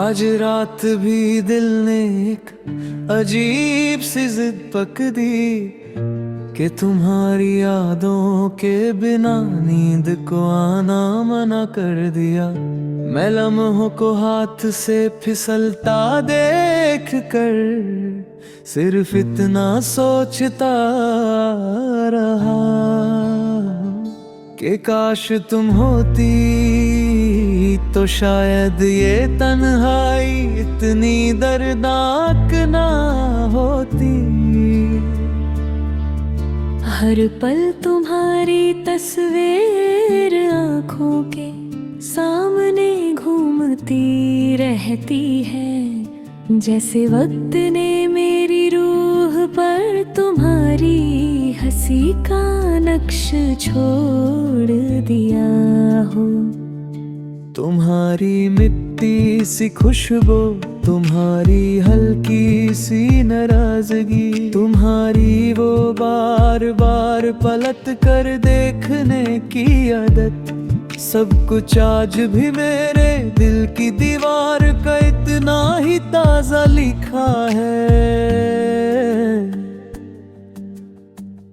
आज रात भी दिल ने एक अजीब सी जिद पक दी कि तुम्हारी यादों के बिना नींद को आना मना कर दिया। मैं लम्हों को हाथ से फिसलता देख कर सिर्फ इतना सोचता रहा कि काश तुम होती तो शायद ये तन्हाई इतनी दर्दनाक ना होती। हर पल तुम्हारी तस्वीर आँखों के सामने घूमती रहती है, जैसे वक्त ने मेरी रूह पर तुम्हारी हंसी का नक्श छोड़ दिया हो। तुम्हारी मिट्टी सी खुशबू, तुम्हारी हल्की सी नाराजगी, तुम्हारी वो बार बार पलट कर देखने की आदत, सब कुछ आज भी मेरे दिल की दीवार का इतना ही ताजा लिखा है।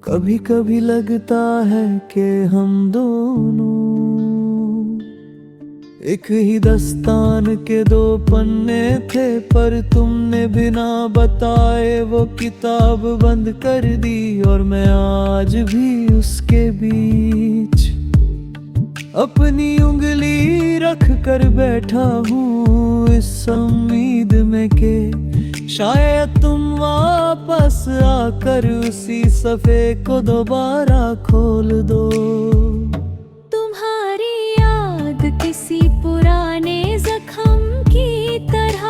कभी कभी लगता है कि हम दोनों एक ही दस्तान के दो पन्ने थे, पर तुमने बिना बताए वो किताब बंद कर दी और मैं आज भी उसके बीच अपनी उंगली रख कर बैठा हूँ, इस उम्मीद में कि शायद तुम वापस आकर उसी सफ़े को दोबारा खोल दो। तुम्हारी याद किसी पुराने जख्म की तरह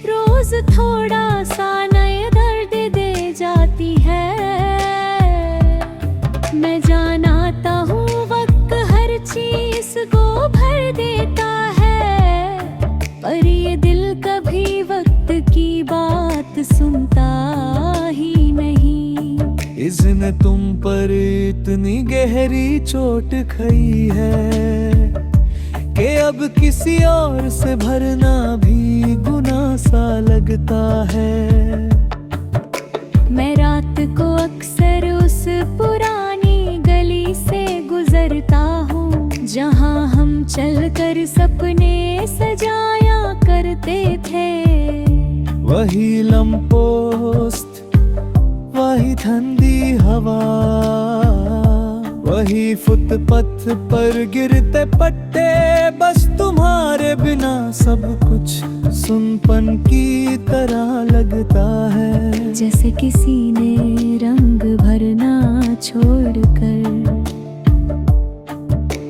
रोज थोड़ा सा नया दर्द दे जाती है। मैं जानता हूँ वक्त हर चीज को भर देता है, पर ये दिल कभी वक्त की बात सुनता ही नहीं। इसने तुम पर इतनी गहरी चोट खाई है कि अब किसी और से भरना भी गुनाह सा लगता है। मैं रात को अक्सर उस पुरानी गली से गुजरता हूँ, जहाँ हम चलकर सपने सजाया करते थे। वही लम्पोस्ट, वही ठंडी हवा, वही फुटपाथ पर गिरते पट्टे, बस तुम्हारे बिना सब कुछ सुनपन की तरह लगता है। जैसे किसी ने रंग भरना छोड़कर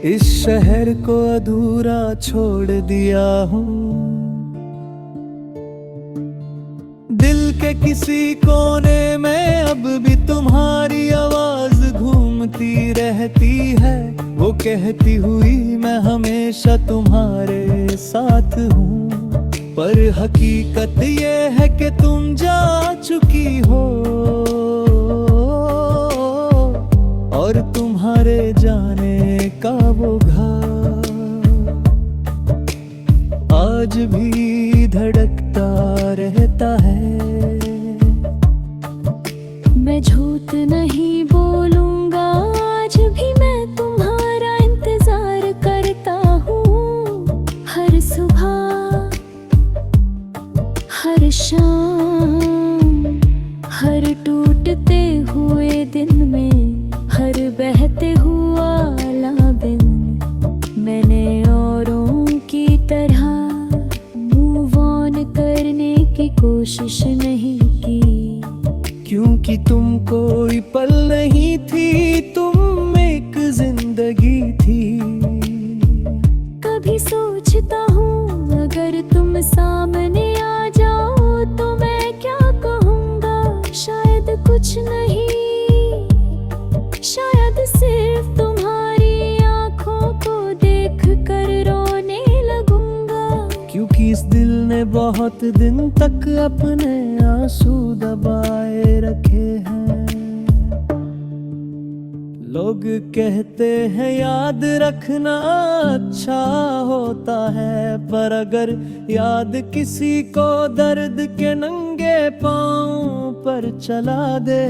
इस शहर को अधूरा छोड़ दिया हूँ। दिल के किसी कोने में अब भी तुम्हारी आवाज घूमती रहती है, वो कहती हुई मैं हमेशा तुम्हारे साथ हूँ। पर हकीकत ये है कि तुम जा चुकी हो और तुम्हारे जाने का वो घाव आज भी धड़कता रहता है। मैं झूठ नहीं बोलूंगा, आज भी मैं तुम्हारा इंतजार करता हूँ। हर सुबह, हर शाम, हर टूटते हुए दिन में, हर बहते हुआ लाबिन, मैंने औरों की तरह मूव ऑन करने की कोशिश नहीं की। क्योंकि तुम कोई पल नहीं थी, तुम एक जिंदगी थी। कभी सोचता हूँ अगर तुम सामने आ जाओ तो मैं क्या कहूँगा। शायद कुछ नहीं, शायद सिर्फ तुम्हारी आँखों को देख कर रोने लगूंगा। क्योंकि इस दिल ने बहुत दिन तक अपने आंसू दबाए रखे हैं। लोग कहते हैं याद रखना अच्छा होता है, पर अगर याद किसी को दर्द के नंगे पांव पर चला दे,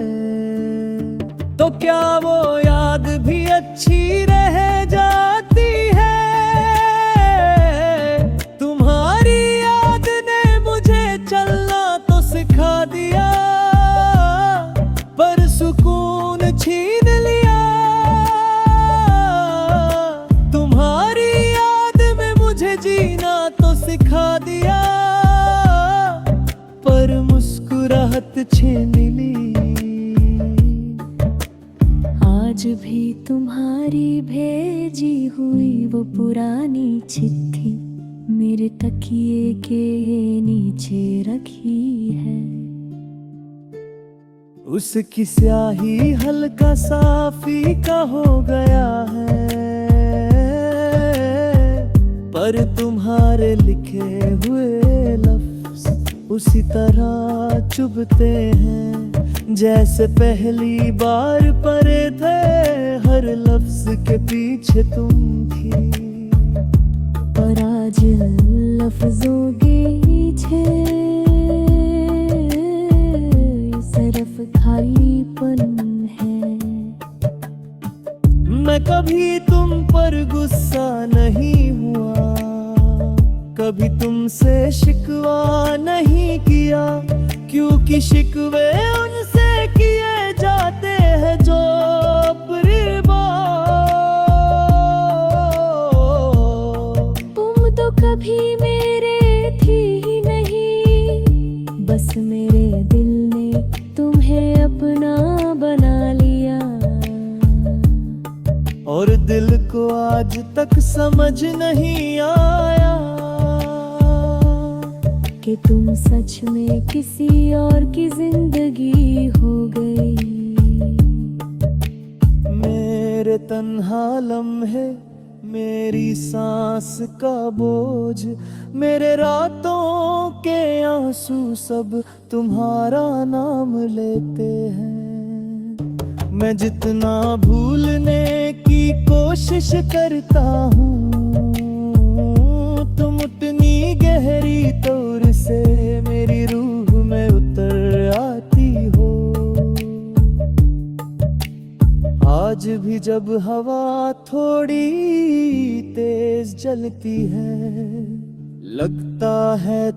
तो क्या वो याद भी अच्छी रह जाती है। तुम्हारी याद ने मुझे चलना तो सिखा दिया, पर सुकून छीन लिया। तुम्हारी याद में मुझे जीना तो सिखा दिया, पर मुस्कुराहट छीन ली। आज भी तुम्हारी भेजी हुई वो पुरानी चिट्ठी मेरे तकिए के नीचे रखी है। उसकी स्याही हल्का सा फीका हो गया है, पर तुम्हारे लिखे हुए लफ्ज उसी तरह चुभते हैं जैसे पहली बार पढ़े थे। हर लफ्ज के पीछे तुम थी, और आज लफ्जों के पीछे सिर्फ खालीपन है। मैं कभी तुम पर गुस्सा नहीं हुआ, कभी तुमसे शिकवा नहीं किया, क्योंकि शिकवे उनसे किए जाते हैं जो तुम तो कभी मेरे थी ही नहीं, बस मेरे दिल ने तुम्हें अपना बना लिया। और दिल को आज तक समझ नहीं आया कि तुम सच में किसी और की जिंदगी हो गई। मेरे तन्हा लम्हे, मेरी सांस का बोझ, मेरे रातों के आंसू सब तुम्हारा नाम लेते हैं। मैं जितना भूलने की कोशिश करता हूँ, तुम उतनी गहरी तौर से मेरी रूह में उतर आती हो। आज भी जब हवा थोड़ी तेज चलती है, लगता है